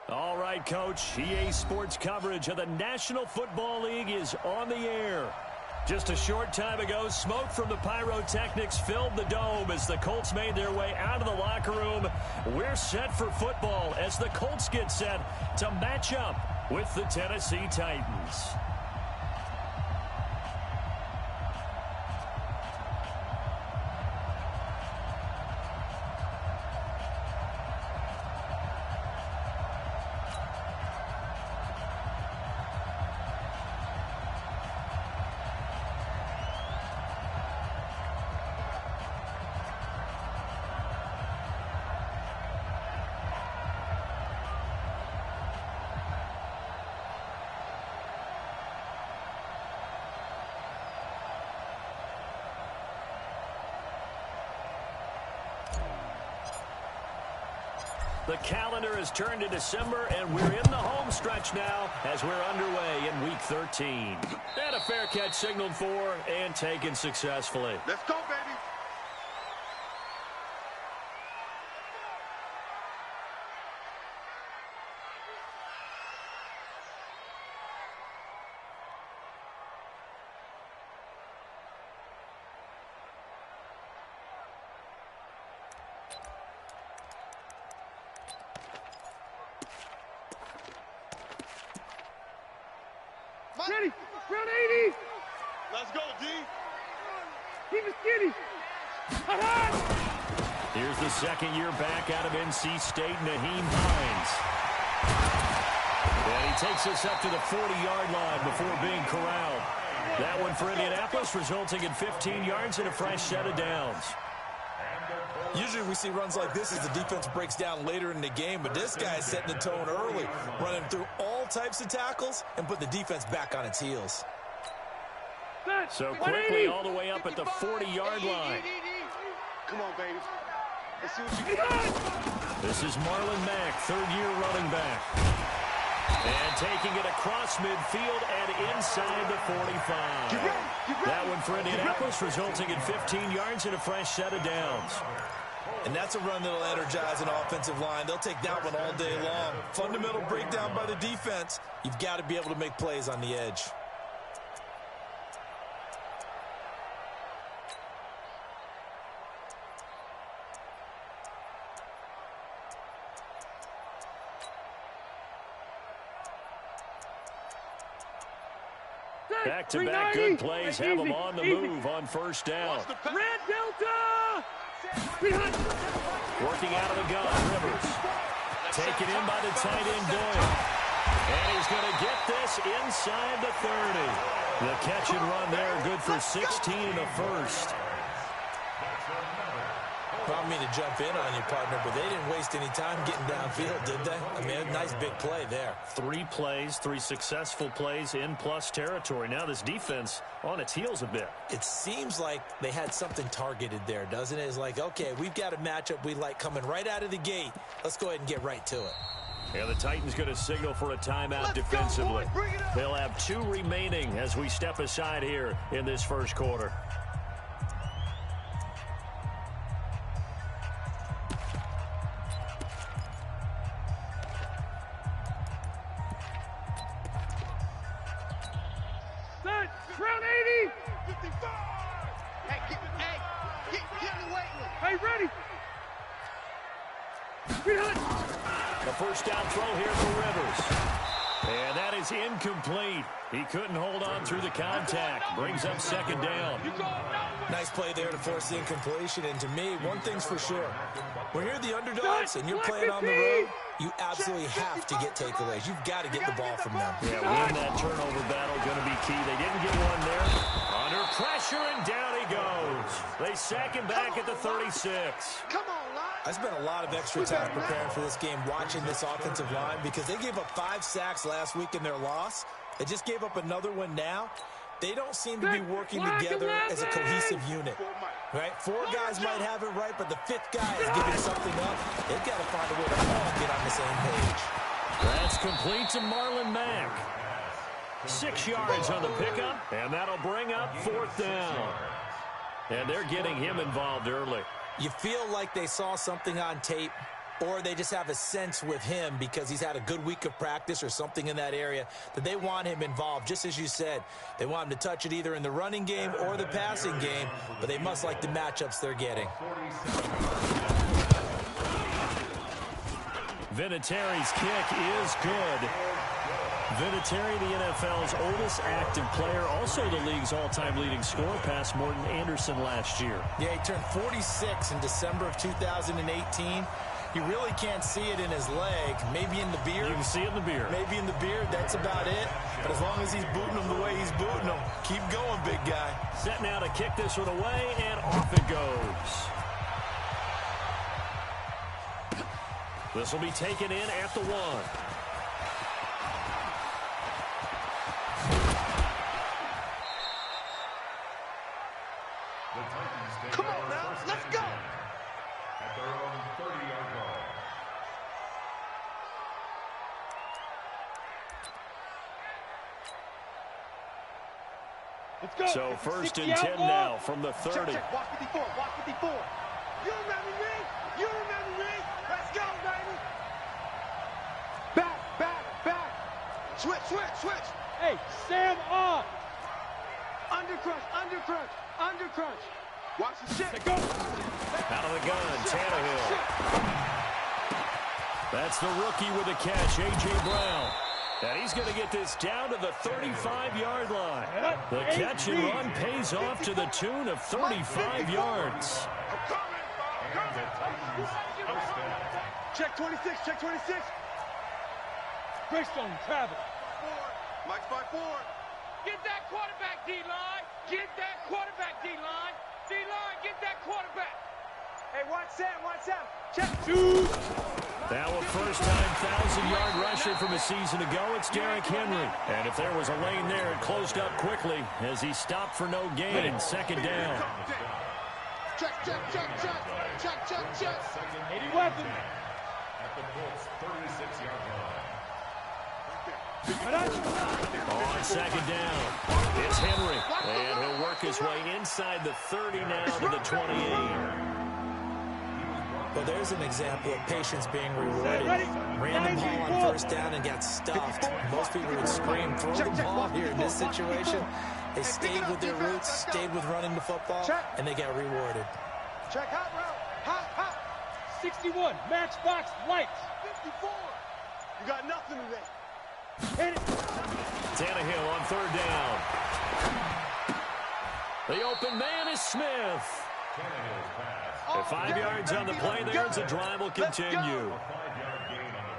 All right, Coach. EA Sports coverage of the National Football League is on the air. Just a short time ago, smoke from the pyrotechnics filled the dome as the Colts made their way out of the locker room. We're set for football as the Colts get set to match up with the Tennessee Titans. The calendar has turned to December, and we're in the home stretch now as we're underway in Week 13. And a fair catch signaled for and taken successfully. Let's go, baby. Ready, round 80. Let's go, D. Keep it skinny. Here's the second year back out of NC State, Naheem Hines. And he takes us up to the 40-yard line before being corralled. That one for Indianapolis, resulting in 15 yards and a fresh set of downs. Usually we see runs like this as the defense breaks down later in the game, but this guy is setting the tone early, running through all types of tackles and put the defense back on its heels. So quickly all the way up at the 40-yard line. Come on, baby. Let's see what you got. This is Marlon Mack, third-year running back. And taking it across midfield and inside the 45. That one for Indianapolis, resulting in 15 yards and a fresh set of downs. And that's a run that'll energize an offensive line. They'll take that one all day long. Fundamental breakdown by the defense. You've got to be able to make plays on the edge. Back-to-back good plays have them on the move on first down. Red Delta. Working out of the gun, Rivers. Taken in by the tight end, Doyle. And he's going to get this inside the 30. The catch and run there, good for 16 in the first. I don't mean to jump in on you, partner, but they didn't waste any time getting downfield, did they? I mean, a nice big play there. 3 plays, 3 successful plays in plus territory. Now this defense on its heels a bit. It seems like they had something targeted there, doesn't it? It's like, okay, we've got a matchup we like coming right out of the gate. Let's go ahead and get right to it. Yeah, the Titans going to signal for a timeout defensively. They'll have 2 remaining as we step aside here in this first quarter. Round 80. 55. Hey, get in the weight room. Hey, ready. The first down throw here for Rivers. And that is incomplete. He couldn't hold on through the contact. Brings up second down. Nice play there to force the incompletion. And to me, one thing's for sure. When you're the underdogs and you're playing on the road, you absolutely have to get takeaways. You've got to get the ball from them. Yeah, win that turnover battle going to be key. They didn't get one there. Under pressure, and down he goes. They sack him back at the 36. Come on, line. I spent a lot of extra time preparing for this game, watching this offensive line, because they gave up 5 sacks last week in their loss. They just gave up another one now. They don't seem to be working together as a cohesive unit. Right? 4 guys might have it right, but the 5th guy is giving something up. They've got to find a way to all get on the same page. That's complete to Marlon Mack. 6 yards on the pickup, and that'll bring up 4th down. And they're getting him involved early. You feel like they saw something on tape or they just have a sense with him because he's had a good week of practice or something in that area that they want him involved. Just as you said, they want him to touch it either in the running game or the passing game, but they must like the matchups they're getting. Vinatieri's kick is good. Vinatieri, the NFL's oldest active player, also the league's all-time leading scorer, past Morton Anderson last year. Yeah, he turned 46 in December of 2018. You really can't see it in his leg. Maybe in the beard. You can see it in the beard. Maybe in the beard. That's about it. But as long as he's booting him the way he's booting him, keep going, big guy. Set now to kick this one away, and off it goes. This will be taken in at the 1. Come on now, let's go. At their own 30-yard line. Let's go. So first and 10 now from the 30. Check. Watch 54, watch 54. You remember me? You remember me? Let's go, baby. Back. Switch. Hey, Sam off. Undercrunch. Watch the shit. Let's go. Out of the gun, Tannehill. That's the rookie with the catch, A.J. Brown. And he's going to get this down to the 35-yard line. The catch and run pays off to the tune of 35 yards. Check 26. Greystone, travel. Mike's by 4. Get that quarterback, D-line. Get that quarterback, D-line. D-line, get that quarterback. Hey, watch Sam. Check. Two. Now a first-time 1,000-yard rusher from a season ago, it's Derrick Henry. And if there was a lane there, it closed up quickly as he stopped for no gain. Second down. Check. 80 weapons. At the Colts' 36-yard line. On second down, it's Henry. And he'll work his way inside the 30 now to the 28. Well, there's an example of patience being rewarded. Random ball on first down and got stuffed. Most people would scream, throw the ball here in this situation. They stayed with their roots, stayed with running the football, and they got rewarded. Check hot route. Hot. 61, matchbox lights. 54. You got nothing today. Hit it. Tannehill on third down. The open man is Smith. At 5 yards on the play there, the drive will continue.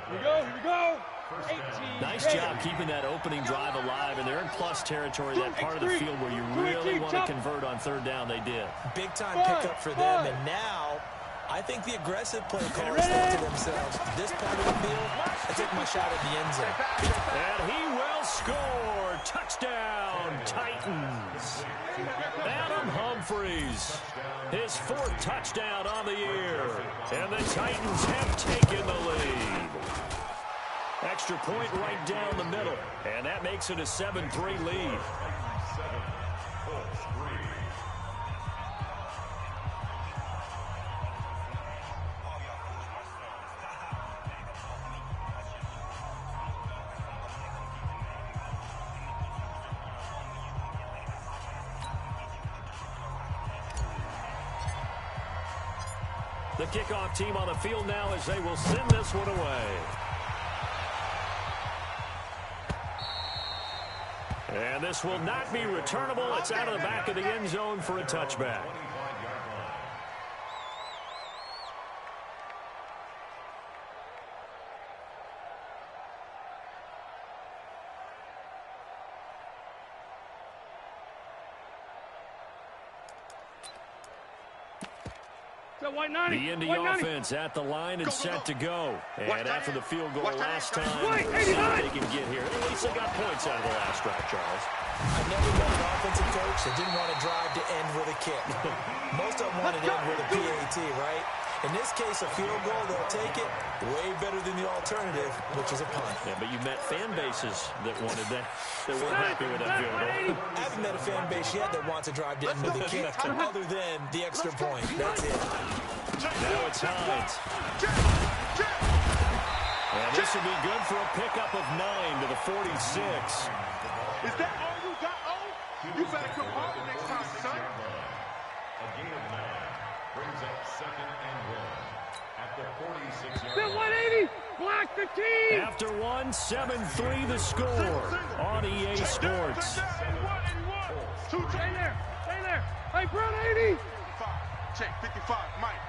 Here we go. 18. Nice job keeping that opening drive alive, and they're in plus territory, that part of the field where you really want to convert on third down. They did. Big time pickup for them, and now I think the aggressive play callers think to themselves, this part of the field, I take my shot at the end zone. And he will score. Touchdown, Titans. Adam Humphries, his 4th touchdown on the year. And the Titans have taken the lead. Extra point right down the middle. And that makes it a 7-3 lead. The kickoff team on the field now as they will send this one away. And this will not be returnable. It's out of the back of the end zone for a touchback. The Indy offense at the line and set to go. And after the field goal last time, see if they can get here. At least they got points out of the last drive, Charles. I've never met an offensive coach that didn't want to drive to end with a kick. Most of them wanted to end with a PAT, right? In this case, a field goal, they'll take it. Way better than the alternative, which is a punt. Yeah, but you met fan bases that wanted that, that weren't happy with that field goal. I haven't met a fan base yet that wants to drive to end with a kick, other than the extra point. That's it. Now it's Hines. And this will be good for a pickup of 9 to the 46. Is that all you got, O? You better quit hard next time, son. A gain of 9 brings up 2nd and 1 at the 46-yard Bill line. 180. Block the team. After 1, 7-3 the score on EA Sports. 2 Stay there. Stay there. Hey, Brown 80. 55. Check 55. Mike.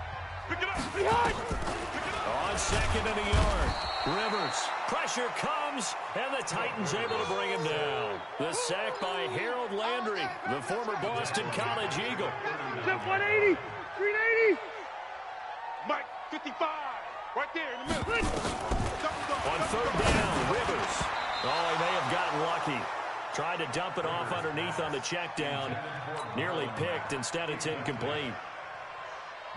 Pick it up. Behind. On 2nd and a yard. Rivers. Pressure comes, and the Titans able to bring him down. The sack by Harold Landry, the former Boston College Eagle. Step 180. 380. Mike. 55. Right there in the middle. On 3rd down, Rivers. Oh, he may have gotten lucky. Tried to dump it off underneath on the check down. Nearly picked. Instead, it's incomplete.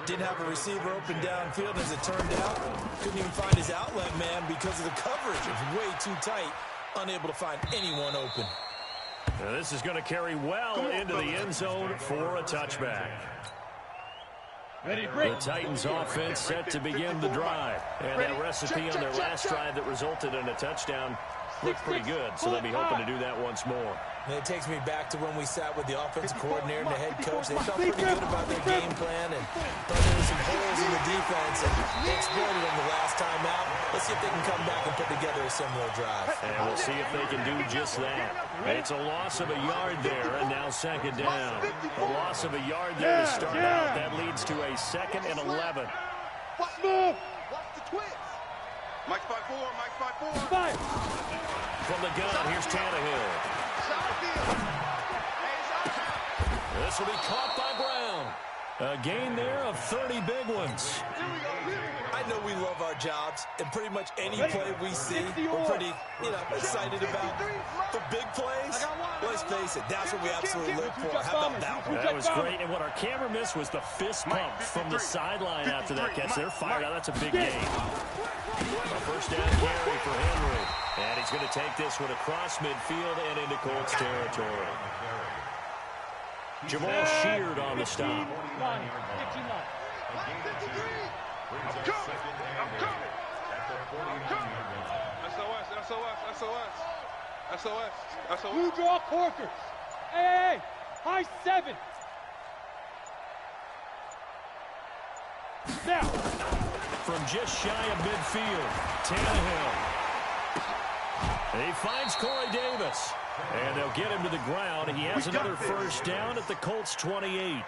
Didn't have a receiver open downfield as it turned out. Couldn't even find his outlet man because of the coverage. It was way too tight. Unable to find anyone open. Now this is going to carry well into the end zone for a touchback. Ready to break. The Titans offense set to begin the drive. And that recipe on their last drive that resulted in a touchdown looked pretty good. So they'll be hoping to do that once more. And it takes me back to when we sat with the offensive coordinator and the head coach. They felt pretty good about their game plan and thought there were some holes in the defense, and they exploited them the last time out. Let's see if they can come back and put together a similar drive. And we'll see if they can do just that. It's a loss of a yard there, and now 2nd down. A loss of a yard there to start out. That leads to a 2nd and 11. Watch the twist. Mike 5-4. Mike 5-4. 5. From the gun, here's Tannehill. This will be caught by Brown. A gain there of 30 big ones. I know we love our jobs, and pretty much any play we see, we're pretty, excited about. The big plays, let's face it, that's what we absolutely live for. How about that one? That was great, and what our camera missed was the fist pump from the sideline after that catch. They're fired out. That's a big gain. A 1st down carry for Henry. And he's going to take this one across midfield and into Colts territory. Jamal Sheard on the stop. I'm coming. SOS. Blue draw Corkers. Hey. High 7. Now. From just shy of midfield, Tannehill. He finds Corey Davis. And they'll get him to the ground. He has another 1st down at the Colts 28.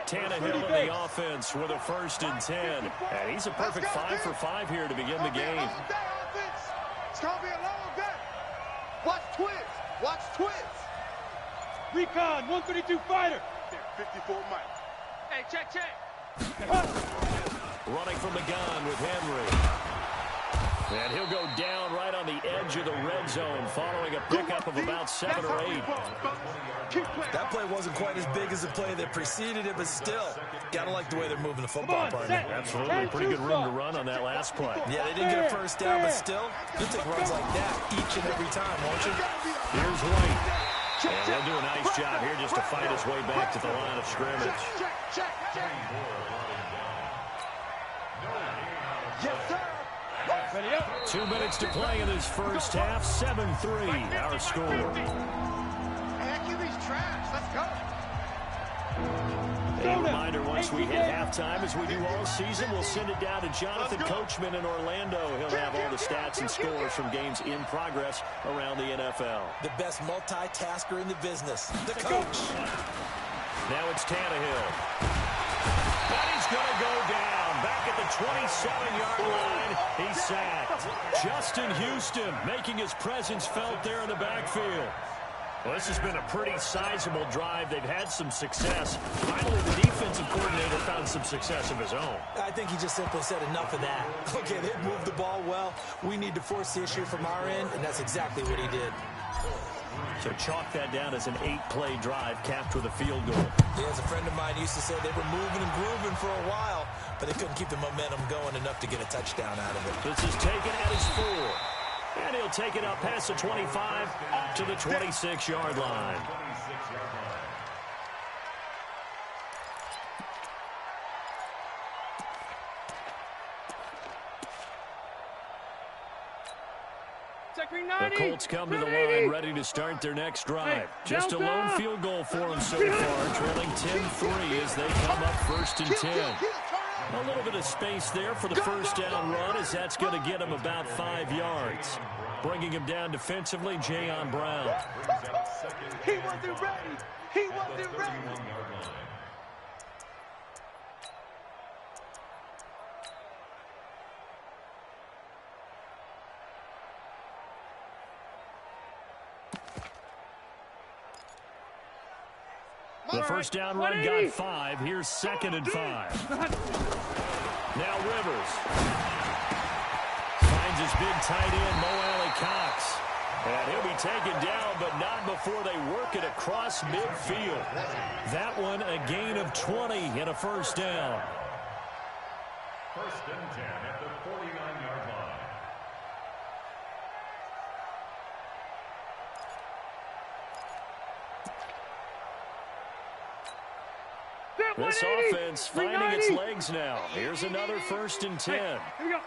Tannehill in the offense with a 1st and 10. And he's a perfect 5 for 5 here to begin the game. It's going to be a long day. Watch twist. Recon 132 fighter. 54 Mike. Hey, check. Running from the gun with Henry. And he'll go down right on the edge of the red zone following a pickup of about 7 or 8. That play wasn't quite as big as the play that preceded it, but still, gotta like the way they're moving the football, partner. Absolutely. Pretty good room to run on that last play. Yeah, they didn't get a 1st down, but still, you'll take runs like that each and every time, won't you? Here's White. And they'll do a nice job here just to fight his way back to the line of scrimmage. Yes, sir. 2 minutes to play in this 1st half. 7-3, our score. Hey, QB's trash. Let's go. A reminder, once we hit halftime, as we do all season, we'll send it down to Jonathan Coachman in Orlando. He'll have all the stats and scores from games in progress around the NFL. The best multitasker in the business, the coach. Now it's Tannehill. And he's going to go down. Back at the 27-yard line, he's sacked. Justin Houston making his presence felt there in the backfield. Well, this has been a pretty sizable drive. They've had some success. Finally, the defensive coordinator found some success of his own. I think he just simply said enough of that. Okay, they've moved the ball well. We need to force the issue from our end, and that's exactly what he did. So chalk that down as an 8-play drive capped with a field goal. Yeah, as a friend of mine used to say, they were moving and grooving for a while, but they couldn't keep the momentum going enough to get a touchdown out of it. This is taken at his 4. And he'll take it up past the 25 to the 26-yard line. The Colts come to the line ready to start their next drive. Just a lone field goal for them so far, trailing 10-3 as they come up 1st and 10. A little bit of space there for the first down run as that's going to get him about 5 yards. Bringing him down defensively, Jayon Brown. He wasn't ready. He wasn't ready. The first down run got 5. Here's 2nd and 5. Now Rivers finds his big tight end, Mo Alley-Cox. And he'll be taken down, but not before they work it across midfield. That one a gain of 20 and a first down. 1st and 10 at the 49-yard line. This offense finding its legs now. Here's another 1st and 10. Here we go.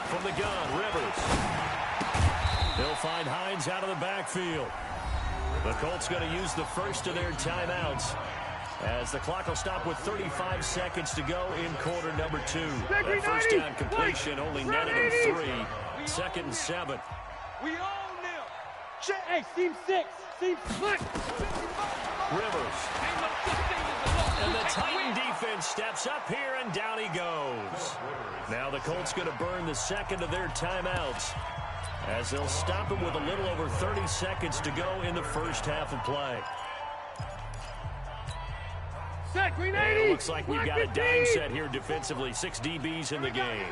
From the gun, Rivers. He'll find Hines out of the backfield. The Colts going to use the first of their timeouts as the clock will stop with 35 seconds to go in quarter number 2. That first down completion only netted him 3. 2nd and 7. We own them. Hey, team 6. Team 6. Rivers. And the Titan defense steps up here, and down he goes. Now the Colts going to burn the 2nd of their timeouts as they'll stop him with a little over 30 seconds to go in the first half of play. Set, green 80. It looks like we've got a dime set here defensively. 6 DBs in the game.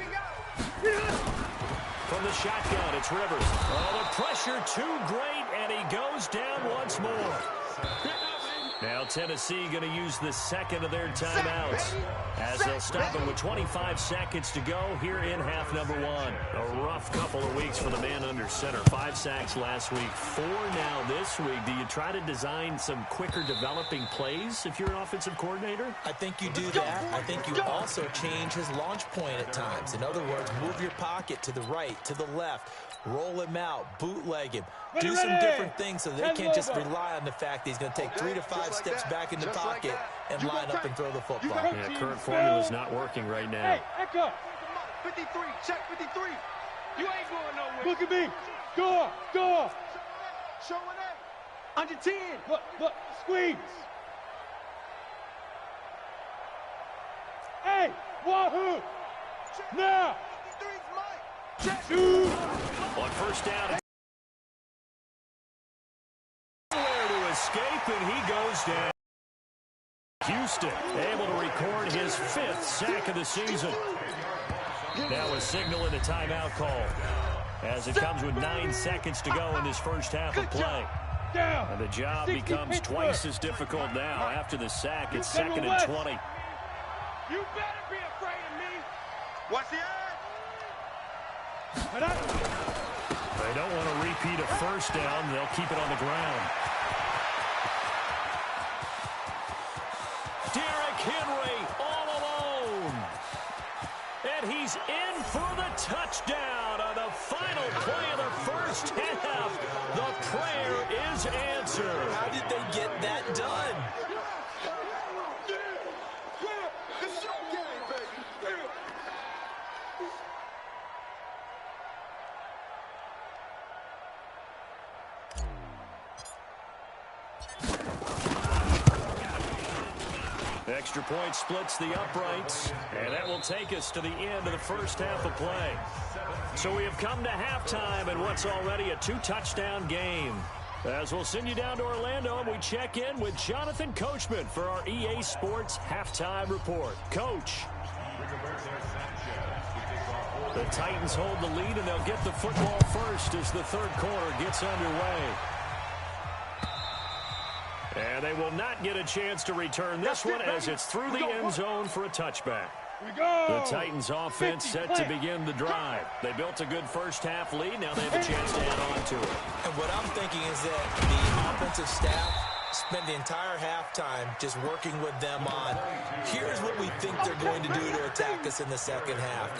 From the shotgun, it's Rivers. Oh, the pressure too great, and he goes down once more. Now Tennessee going to use the 2nd of their timeouts as they'll stop him with 25 seconds to go here in half number 1. A rough couple of weeks for the man under center. 5 sacks last week, 4 now this week. Do you try to design some quicker developing plays if you're an offensive coordinator? I think you do that. I think you also change his launch point at times. In other words, move your pocket to the right, to the left, roll him out, bootleg him. Do some different things so they can't just rely on the fact that he's going to take 3 to 5 steps back in the pocket and line up and throw the football. Yeah, current formula is not working right now. Hey, echo. 53, check 53. You ain't going nowhere. Look at me. Go. Showing it. Under 10. Look, squeeze. Hey, wahoo. Now. 53's Mike. Check. On first down, to escape, and he goes down. Houston able to record his 5th sack of the season. Now a signal and a timeout call as it comes with 9 seconds to go in this first half of play. And the job becomes twice as difficult now after the sack. It's 2nd and 20. You better be afraid of me. Watch the eye. They don't want to repeat a first down. They'll keep it on the ground. Derrick Henry all alone. And he's in for the touchdown on the final play of the first half. The prayer is answered. How did they get that done? Extra point splits the uprights, and that will take us to the end of the first half of play. So we have come to halftime in what's already a 2-touchdown game. As we'll send you down to Orlando, and we check in with Jonathan Coachman for our EA Sports Halftime Report. Coach. The Titans hold the lead, and they'll get the football first as the 3rd quarter gets underway. And they will not get a chance to return this one as it's through the end zone for a touchback. The Titans offense set to begin the drive. They built a good first half lead. Now they have a chance to add on to it. And what I'm thinking is that the offensive staff spent the entire halftime just working with them on, here's what we think they're going to do to attack us in the second half.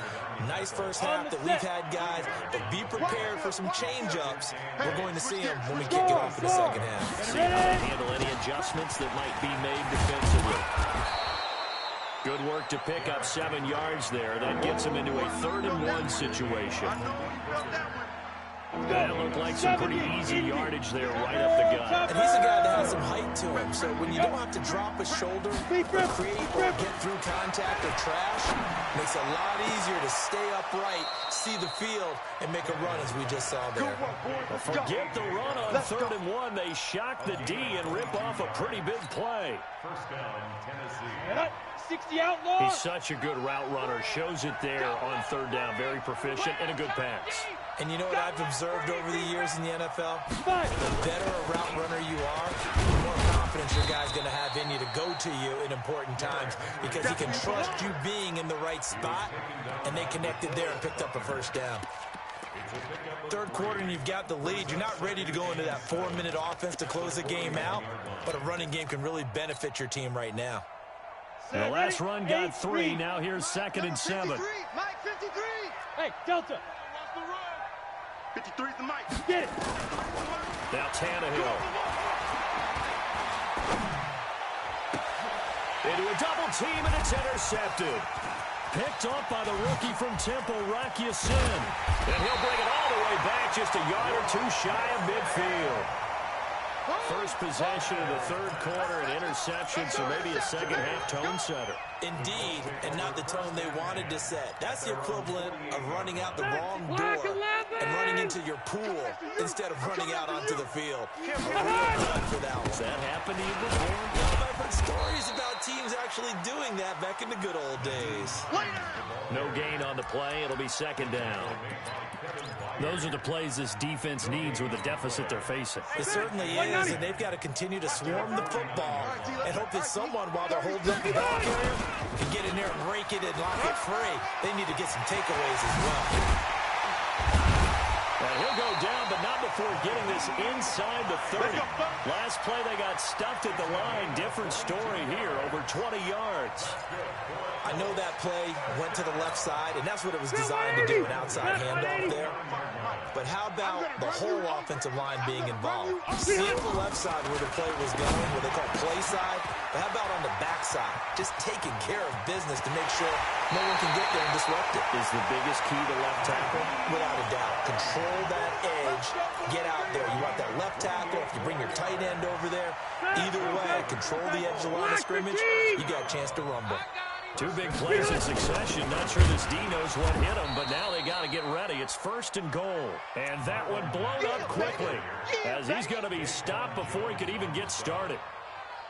Nice first half that we've had, guys, but be prepared for some change-ups. We're going to see them when we kick it off in the second half. See how they handle any adjustments that might be made defensively. Good work to pick up 7 yards there. That gets them into a 3rd-and-1 situation. That looked like some pretty easy yardage there right up the gut. And he's a guy that has some height to him, so when you don't have to drop a shoulder or create or get through contact or trash, it makes it a lot easier to stay upright, see the field, and make a run as we just saw there. Well, forget the run on 3rd-and-1. They shock the D and rip off a pretty big play. First down, Tennessee. 60 outlaw. He's such a good route runner. Shows it there on 3rd down. Very proficient and a good pass. And you know what I've observed over the years in the NFL? The better a route runner you are, the more confidence your guy's going to have in you to go to you in important times because he can trust you being in the right spot, and they connected there and picked up a first down. 3rd quarter and you've got the lead. You're not ready to go into that 4-minute offense to close the game out, but a running game can really benefit your team right now. The last run got 3. Now here's 2nd and 7. Mike, 53. Hey, Delta. 53's the Mike. Get it. Now Tannehill. Into a double team, and it's intercepted. Picked up by the rookie from Temple, Rocky Sin. And he'll bring it all the way back, just a yard or 2 shy of midfield. First possession of the 3rd quarter, an interception, so maybe a second-half tone setter. Indeed, and not the tone they wanted to set. That's the equivalent of running out the wrong door and running into your pool instead of running out onto the field. A real blood for that one. Has that happened to you before? Well, I've heard stories about teams actually doing that back in the good old days. No gain on the play. It'll be 2nd down. Those are the plays this defense needs with the deficit they're facing. It certainly is, and they've got to continue to swarm the football and hope that someone, while they're holding up the ball carrier, can get in there and rake it and lock it free. They need to get some takeaways as well. And he'll go down, but not before getting this inside the 30. Last play, they got stuffed at the line. Different story here, over 20 yards. I know that play went to the left side, and that's what it was designed to do, an outside handoff there. But how about the whole offensive line being involved? See the left side where the play was going, where they call play side, but how about on the back side? Just taking care of business to make sure no one can get there and disrupt it. Is the biggest key to left tackle? Without a doubt. Control that edge. Get out there. You want that left tackle. If you bring your tight end over there, either way, control the edge of the line of scrimmage, you got a chance to rumble. 2 big plays in succession. Not sure this D knows what hit him, but now they got to get ready. It's 1st and goal. And that one blown up quickly as he's going to be stopped before he could even get started.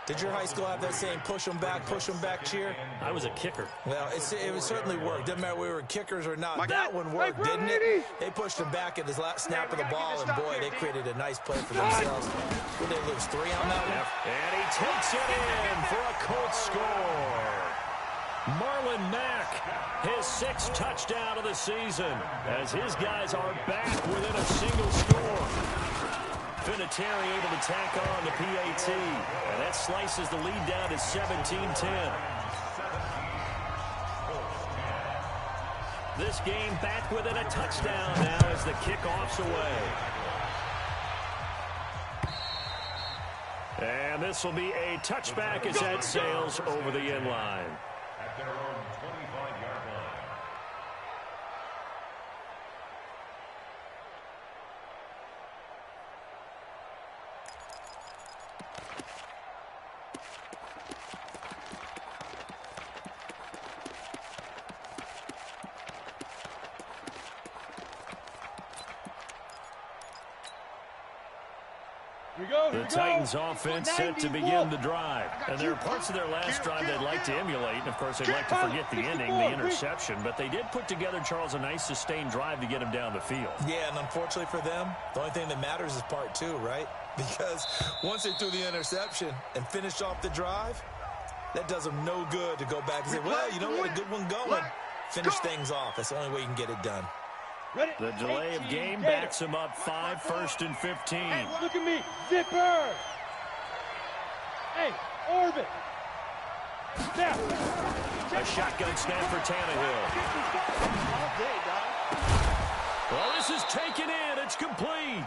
Did your high school have that saying, push them back cheer? I was a kicker. Well, it certainly worked. Didn't matter if we were kickers or not. That one worked, didn't it? They pushed him back at the last snap of the ball, and boy, they created a nice play for themselves. Would they lose 3 on that one? And he takes it in for a Colts score. Marlon Mack, his 6th touchdown of the season, as his guys are back within a single score. Vinatieri able to tack on the PAT, and that slices the lead down to 17-10. This game back within a touchdown now as the kickoff's away. And this will be a touchback as that sails over the end line. At their own 25-yard line. The Titans offense set to begin the drive. And there are parts of their last drive they'd like to emulate. And, of course, they'd like to forget the ending, the interception. But they did put together, Charles, a nice sustained drive to get him down the field. Yeah, and unfortunately for them, the only thing that matters is part 2, right? Because once they threw the interception and finished off the drive, that does them no good to go back and say, well, you know, we had a good one going. Finish things off. That's the only way you can get it done. The delay of game backs him up 5, 1st and 15. Hey, look at me, zipper. Hey, orbit. Now. A shotgun snap for Tannehill. All day, dog. Well, this is taken in. It's complete.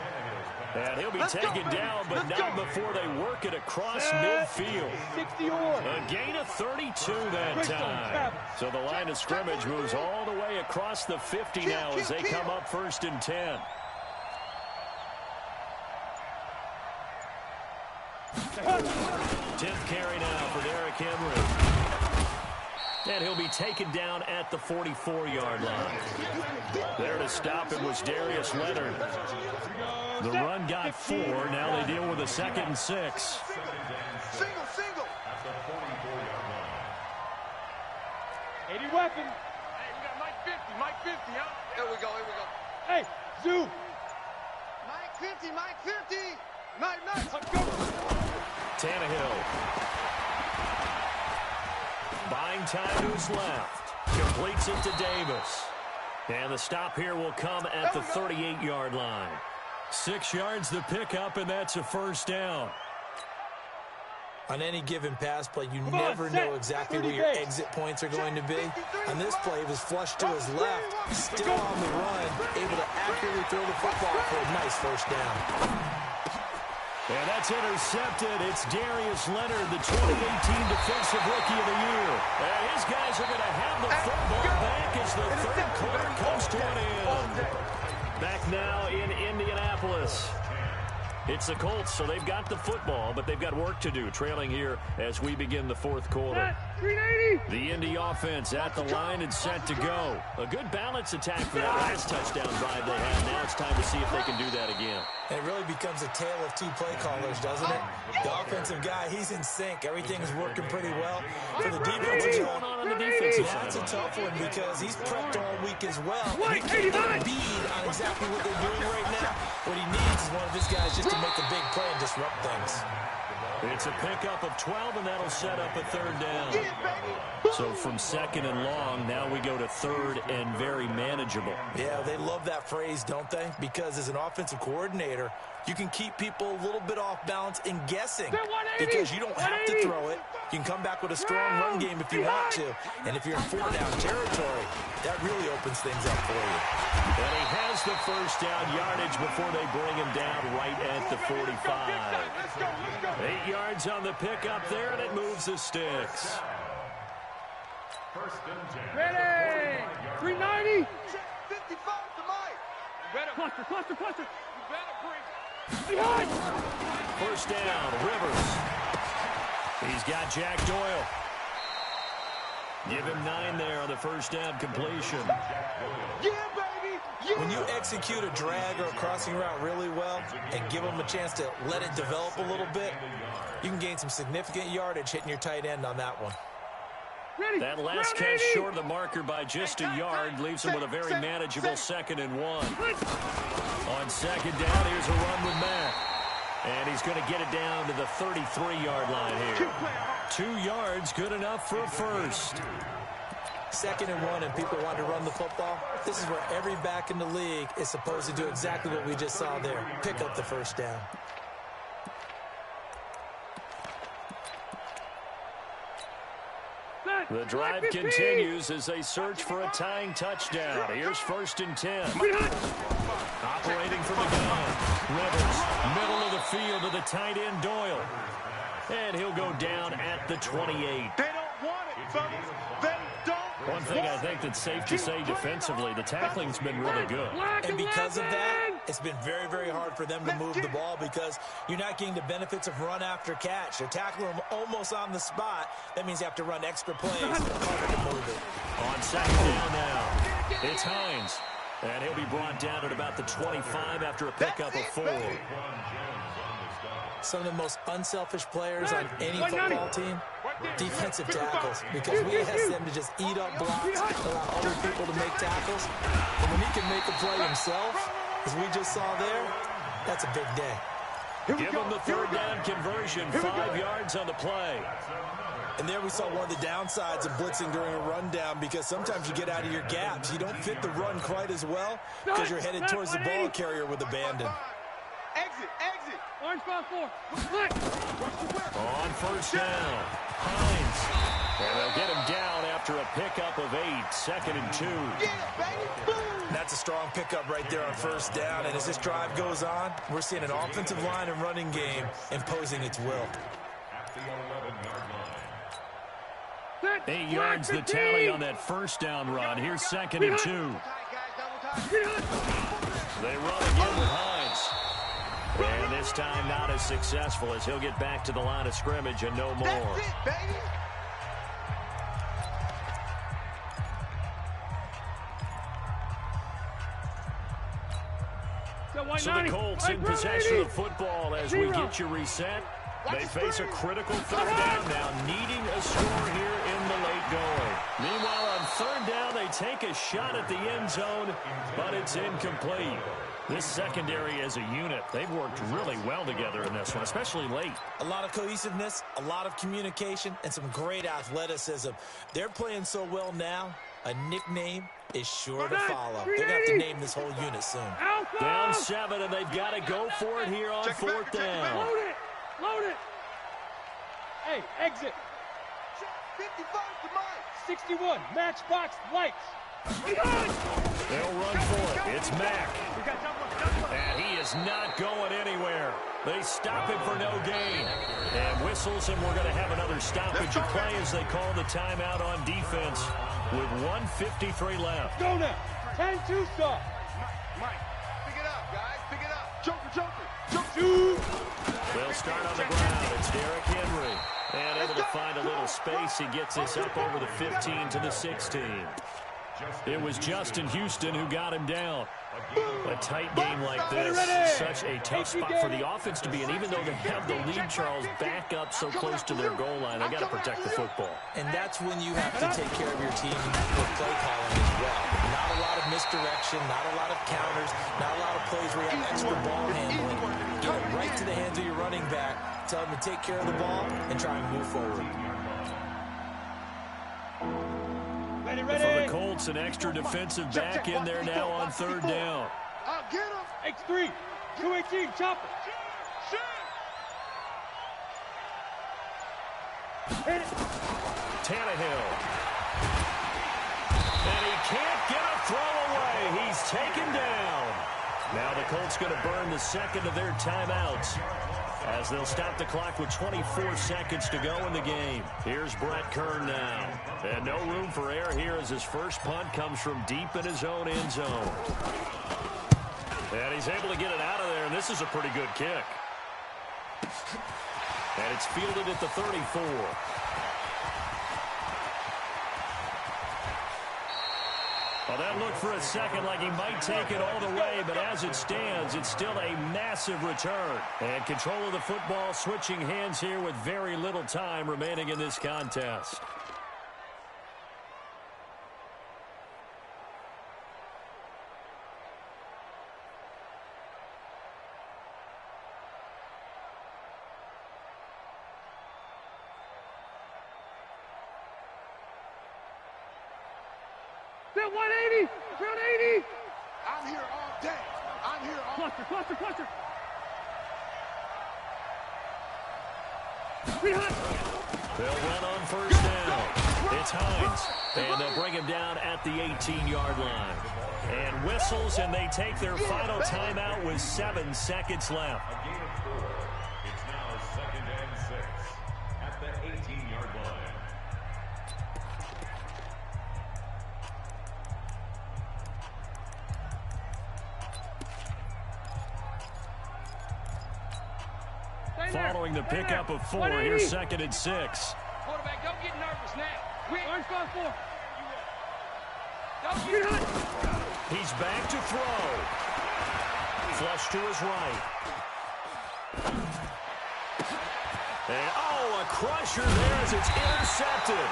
And he'll be taken down, but not before they work it across midfield. 60 or. A gain of 32 that time. So the line of scrimmage moves all the way across the 50 now as they come up 1st and 10. Tenth carry now for Derrick Henry. And he'll be taken down at the 44-yard line. There to stop him was Darius Leonard. The run got 4. Now they deal with a 2nd and 6. Single. At the 44-yard line. 80 weapon. Hey, we got Mike 50, Mike 50, huh? Here we go. Hey, Zoo. Mike 50. Mike. Let's go. Tannehill. Buying time to his left. Completes it to Davis. And the stop here will come at the 38-yard line. 6 yards the pickup, and that's a 1st down. On any given pass play, you never know exactly where your exit points are going to be. On this play, it was flushed to his left, still on the run, able to accurately throw the football for a nice 1st down. And that's intercepted. It's Darius Leonard, the 2018 Defensive Rookie of the Year. And his guys are going to have the football back as the 3rd quarter comes to an end. Back now in Indianapolis. It's the Colts, so they've got the football, but they've got work to do, trailing here as we begin the 4th quarter. The Indy offense at the line and set to go. A good balance attack for that last touchdown drive they had. Now it's time to see if they can do that again. And it really becomes a tale of 2 play callers, doesn't it? The offensive guy, he's in sync. Everything's working pretty well. For the defensive What's going on the defensive side? that's a tough one because he's prepped all week as well. He can't get a bead on exactly what they're doing right now. What he needs is one of his guys just to make a big play and disrupt things. It's a pickup of 12, and that'll set up a 3rd down. So from 2nd and long, now we go to 3rd and very manageable. Yeah, they love that phrase, don't they? Because as an offensive coordinator, you can keep people a little bit off balance and guessing because you don't have to throw it. You can come back with a strong run game if you want to. And if you're in 4-down territory, that really opens things up for you. And he has the 1st down yardage before they bring him down right at the 45. 8 yards on the pickup there, and it moves the sticks. 1st and 10. Ready. 390. 55 to Mike. You better. Cluster. You better bring. Behind. 1st down, Rivers. He's got Jack Doyle. Give him 9 there on the 1st down completion. Yeah, baby. Yeah. When you execute a drag or a crossing route really well and give them a chance to let it develop a little bit, you can gain some significant yardage hitting your tight end on that one. That last catch short of the marker by just a yard leaves him with a very manageable 2nd and 1. On 2nd down, here's a run with Mack. And he's going to get it down to the 33-yard line here. 2 yards, good enough for a 1st. 2nd and 1 and people want to run the football. This is where every back in the league is supposed to do exactly what we just saw there. Pick up the 1st down. The drive continues as they search for a tying touchdown. Here's 1st and 10. Operating from the gun. Rivers, middle of the field to the tight end Doyle. And he'll go down at the 28. They don't want it, fellas. They don't. One thing I think that's safe to say defensively, the tackling's been really good. And because of that, it's been very, very hard for them to move the ball because you're not getting the benefits of run after catch. They're tackling them almost on the spot. That means you have to run extra plays in order to move it. On 2nd down now, it's Hines. And he'll be brought down at about the 25 after a pickup of 4. Some of the most unselfish players on any football team, defensive tackles, because we ask them to just eat up blocks, allow other people to make tackles. And when he can make a play himself, as we just saw there, that's a big day. Give him the 3rd down conversion, 5 yards on the play. And there we saw one of the downsides of blitzing during a rundown because sometimes you get out of your gaps. You don't fit the run quite as well because you're headed towards the ball carrier with abandon. Exit. Orange 5-4. On 1st first down. Hines. And they'll get him down after a pickup of 8. 2nd and 2. That's a strong pickup right there on first down. And as this drive goes on, we're seeing an offensive line and running game imposing its will. At the 11-yard line. 8 yards the tally on that first down run. Here's 2nd and 2. They run again with Hines. And this time not as successful as he'll get back to the line of scrimmage and no more. That's it, baby. So the Colts in possession of the football as we get you reset. They face a critical third down now, needing a score here in the late going. Meanwhile, on third down, they take a shot at the end zone, but it's incomplete. This secondary as a unit, they've worked really well together in this one, especially late. A lot of cohesiveness, a lot of communication, and some great athleticism. They're playing so well now, a nickname is sure to follow. They're going to have to name this whole unit soon. Down 7, and they've got to go for it here on fourth down. Load it. Load it. Hey, exit. 55 to Mike. 61, matchbox lights. They'll run for it. It's Mack. And he is not going anywhere. They stop him for no gain. And whistles, and we're going to have another stoppage of play as they call the timeout on defense with 1:53 left. Go now. 10-2 stop. Mike, pick it up, guys. Pick it up. Joker. They'll start on the ground. It's Derrick Henry. And able to find a little space. He gets this up over the 15 to the 16. It was Justin Houston who got him down. A tight game like this, such a tough spot for the offense to be in. Even though they have the lead, Charles, back up so close to their goal line, they got to protect the football. And that's when you have to take care of your team with play calling as well. Not a lot of misdirection, not a lot of counters, not a lot of plays where you have extra ball handling. Get it right to the hands of your running back, tell them to take care of the ball, and try and move forward. For the Colts, an extra defensive back in there now on third down. I'll get him. X3. 218, chopper. Hit it. Tannehill. And he can't get a throw away. He's taken down. Now the Colts going to burn the second of their timeouts as they'll stop the clock with 24 seconds to go in the game. Here's Brett Kern now. And no room for error here as his first punt comes from deep in his own end zone. And he's able to get it out of there, and this is a pretty good kick. And it's fielded at the 34. Well, that looked for a second like he might take it all the way, but as it stands, it's still a massive return. And control of the football switching hands here with very little time remaining in this contest. That 180! Round 80! I'm here all day. I'm here all day. Cluster. They'll run on first down. It's Hines. And they'll bring him down at the 18-yard line. And whistles, and they take their final timeout with 7 seconds left. A gain of 4. It's now 2nd and 6 at the 18-yard line. Following the pickup of 4, here's 2nd and 6. Quarterback, don't get nervous now. Quick. Orange ball 4. Don't get nervous. He's back to throw. Flush to his right. And, a crusher there as it's intercepted.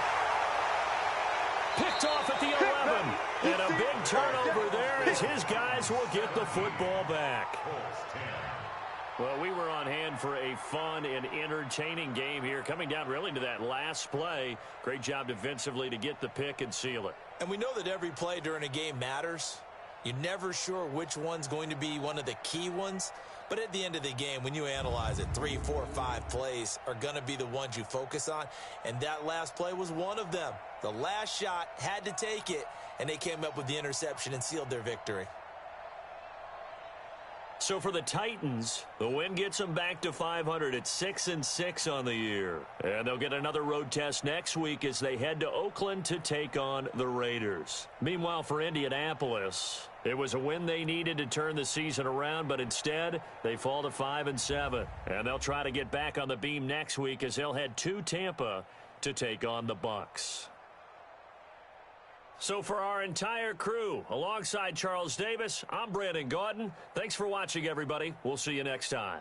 Picked off at the 11. And a big turnover there as his guys will get the football back. Well, we were on hand for a fun and entertaining game here, coming down really to that last play. Great job defensively to get the pick and seal it. And we know that every play during a game matters, You're never sure which one's going to be one of the key ones. But at the end of the game, when you analyze it, 3, 4, 5 plays are going to be the ones you focus on. And that last play was one of them. The last shot had to take it, and they came up with the interception and sealed their victory. So for the Titans, the win gets them back to 500 at 6-6 on the year. And they'll get another road test next week as they head to Oakland to take on the Raiders. Meanwhile, for Indianapolis, it was a win they needed to turn the season around, but instead they fall to 5-7. And they'll try to get back on the beam next week as they'll head to Tampa to take on the Bucs. So for our entire crew, alongside Charles Davis, I'm Brandon Gaudin. Thanks for watching, everybody. We'll see you next time.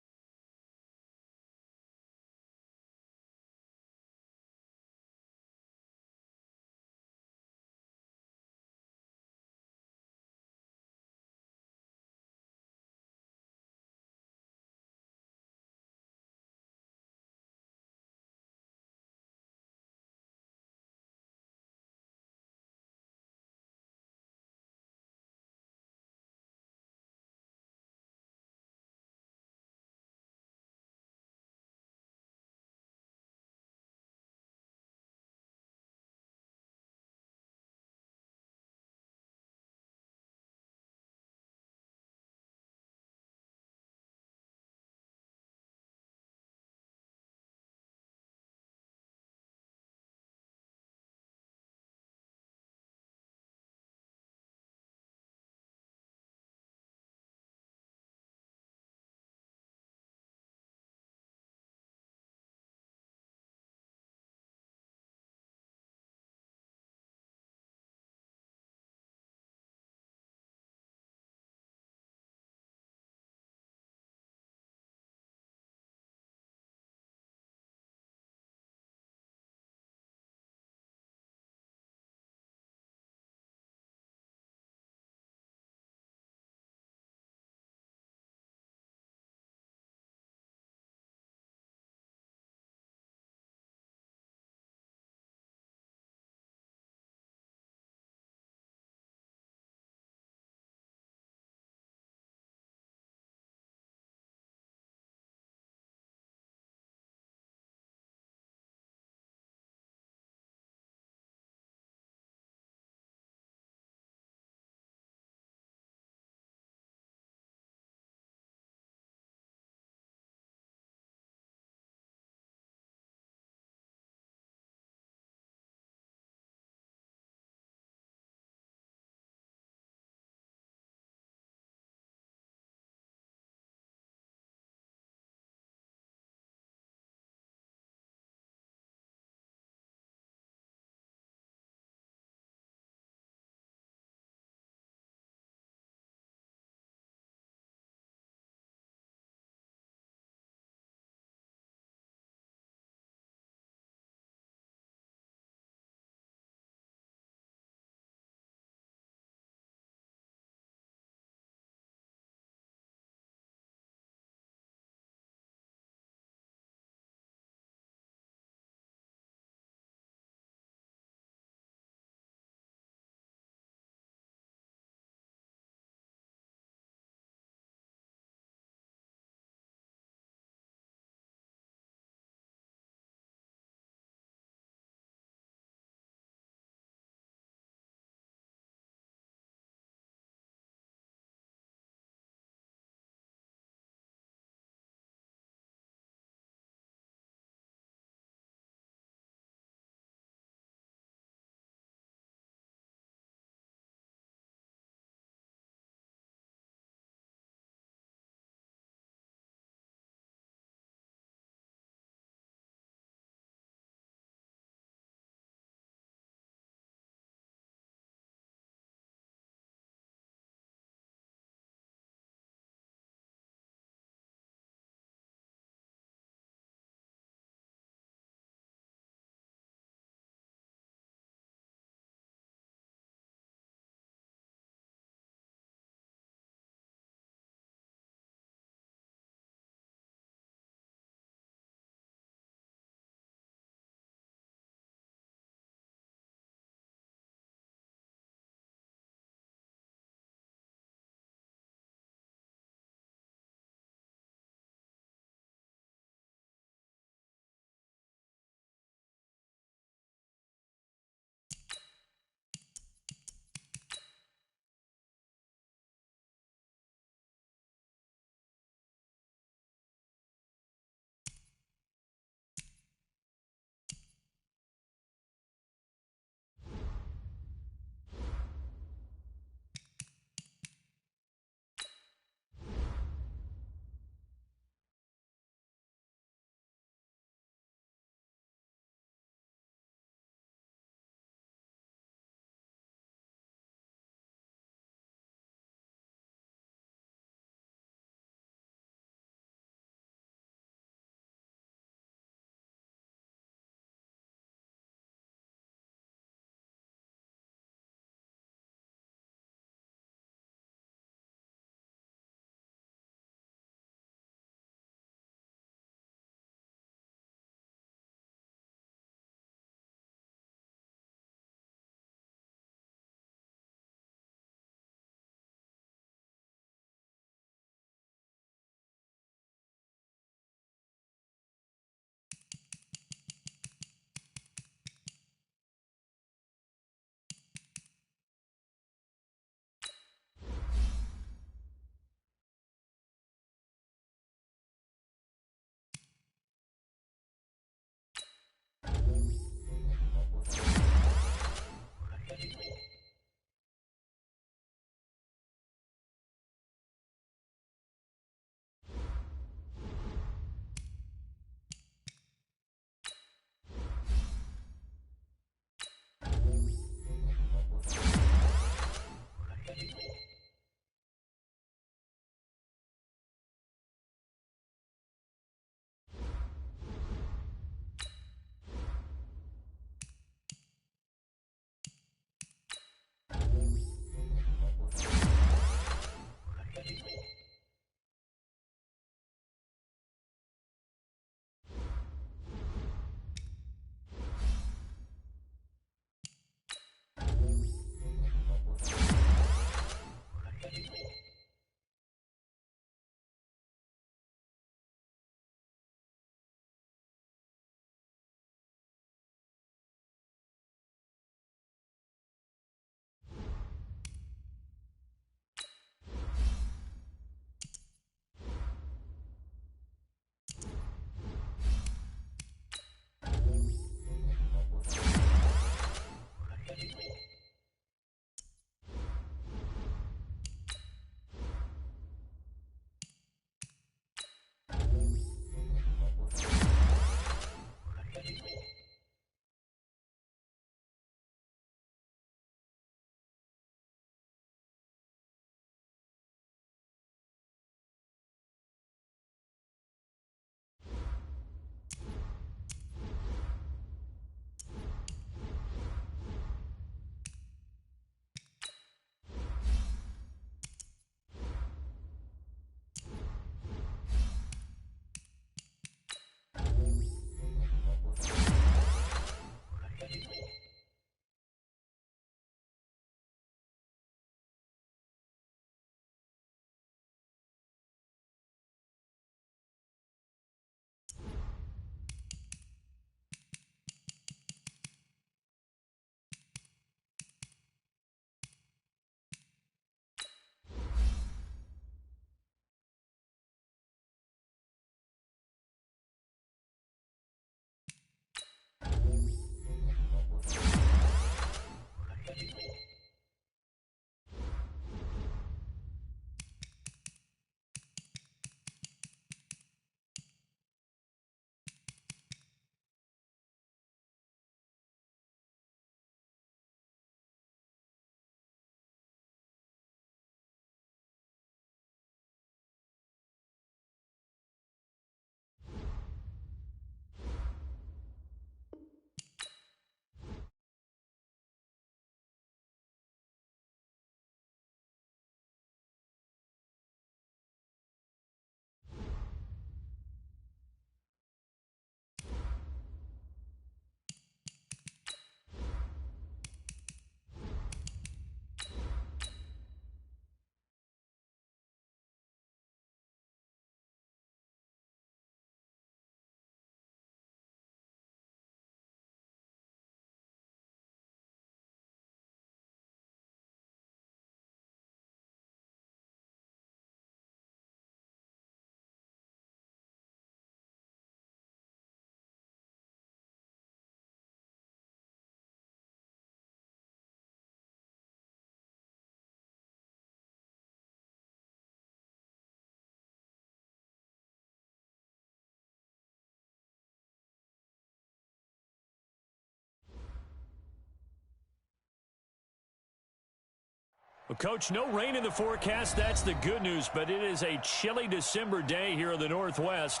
Well, Coach, no rain in the forecast. That's the good news, but it is a chilly December day here in the Northwest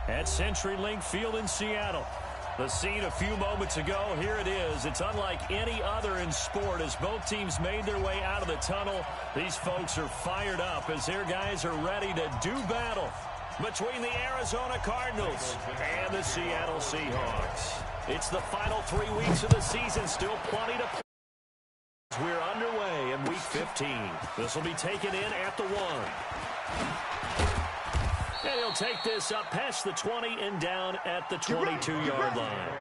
at CenturyLink Field in Seattle. The scene a few moments ago, here it is. It's unlike any other in sport as both teams made their way out of the tunnel. These folks are fired up as their guys are ready to do battle between the Arizona Cardinals and the Seattle Seahawks. It's the final 3 weeks of the season, still plenty to play. We're underway in Week 15. This will be taken in at the 1. And he'll take this up past the 20 and down at the 22-yard line.